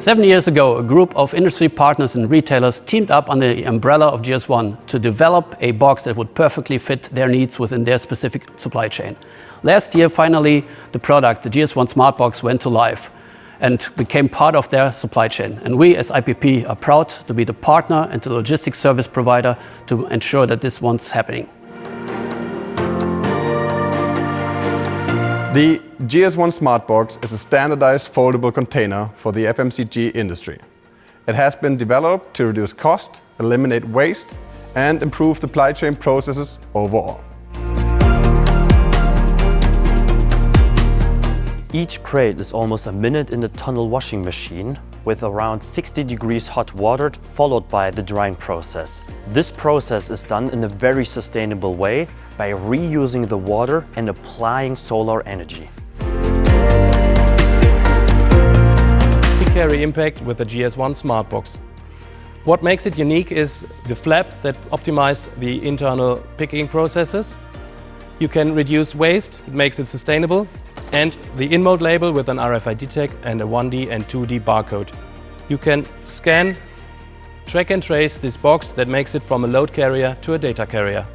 7 years ago, a group of industry partners and retailers teamed up under the umbrella of GS1 to develop a box that would perfectly fit their needs within their specific supply chain. Last year, finally, the product, the GS1 SMART-Box, went to life and became part of their supply chain. And we as IPP are proud to be the partner and the logistics service provider to ensure that this one's happening. The GS1 SMART-Box is a standardized foldable container for the FMCG industry. It has been developed to reduce cost, eliminate waste, and improve supply chain processes overall. Each crate is almost a minute in the tunnel washing machine with around 60 degrees hot water followed by the drying process. This process is done in a very sustainable way by reusing the water and applying solar energy. We carry impact with the GS1 SMART-Box. What makes it unique is the flap that optimizes the internal picking processes. You can reduce waste, it makes it sustainable, and the in-mode label with an RFID tag and a 1D and 2D barcode. You can scan, track and trace this box that makes it from a load carrier to a data carrier.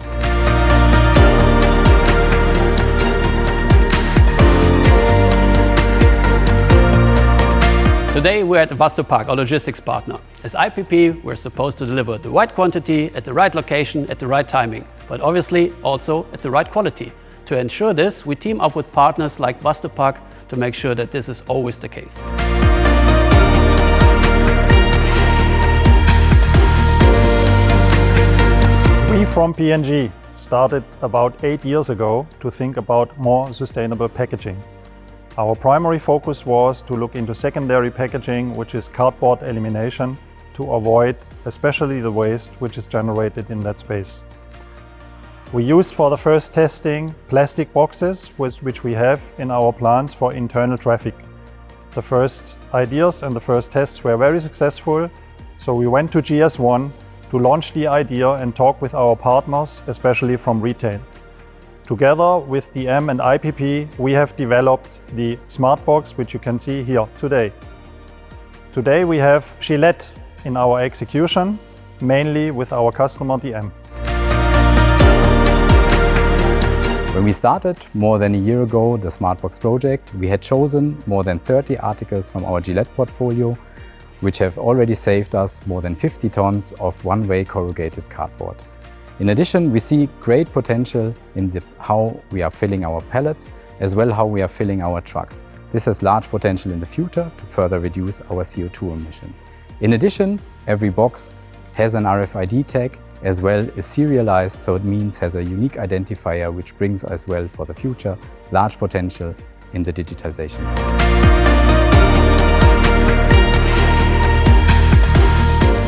Today we're at Park, our logistics partner. As IPP, we're supposed to deliver the right quantity at the right location at the right timing, but obviously also at the right quality. To ensure this, we team up with partners like Park to make sure that this is always the case. We from P&G started about 8 years ago to think about more sustainable packaging. Our primary focus was to look into secondary packaging, which is cardboard elimination, to avoid especially the waste which is generated in that space. We used for the first testing plastic boxes, which we have in our plants for internal traffic. The first ideas and the first tests were very successful, so we went to GS1 to launch the idea and talk with our partners, especially from retail. Together with DM and IPP, we have developed the SMART-Box, which you can see here today. Today we have Gillette in our execution, mainly with our customer DM. When we started more than a year ago the SMART-Box project, we had chosen more than 30 articles from our Gillette portfolio, which have already saved us more than 50 tons of one-way corrugated cardboard. In addition, we see great potential in how we are filling our pallets, as well how we are filling our trucks. This has large potential in the future to further reduce our CO2 emissions. In addition, every box has an RFID tag, as well is serialized, so it means has a unique identifier, which brings as well for the future large potential in the digitization.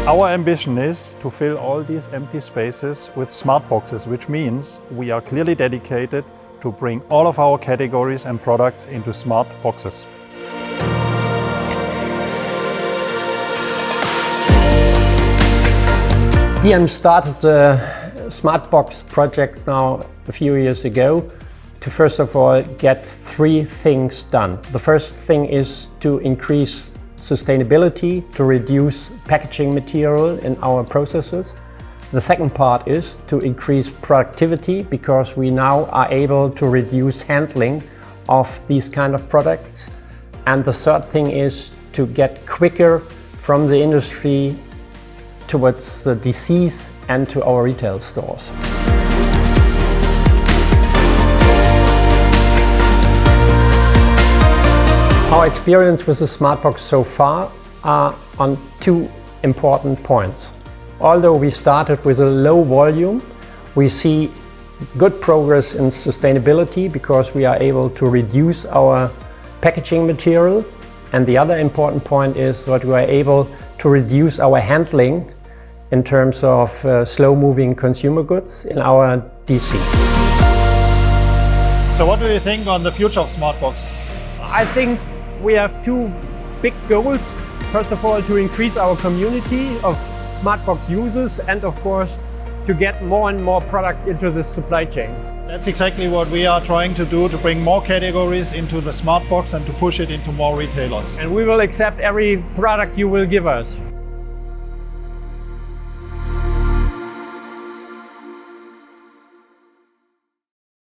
Our ambition is to fill all these empty spaces with smart boxes, which means we are clearly dedicated to bring all of our categories and products into smart boxes. DM started the SMART-Box project now a few years ago to first of all get 3 things done. The first thing is to increase sustainability, to reduce packaging material in our processes. The second part is to increase productivity, because we now are able to reduce handling of these kind of products. And the third thing is to get quicker from the industry towards the DCs and to our retail stores. Our experience with the SMART-Box so far are on 2 important points. Although we started with a low volume, we see good progress in sustainability because we are able to reduce our packaging material. And the other important point is that we are able to reduce our handling in terms of slow-moving consumer goods in our DC. So what do you think on the future of SMART-Box? I think we have 2 big goals. First of all, to increase our community of SMART-Box users and of course to get more and more products into the supply chain. That's exactly what we are trying to do, to bring more categories into the SMART-Box and to push it into more retailers. And we will accept every product you will give us.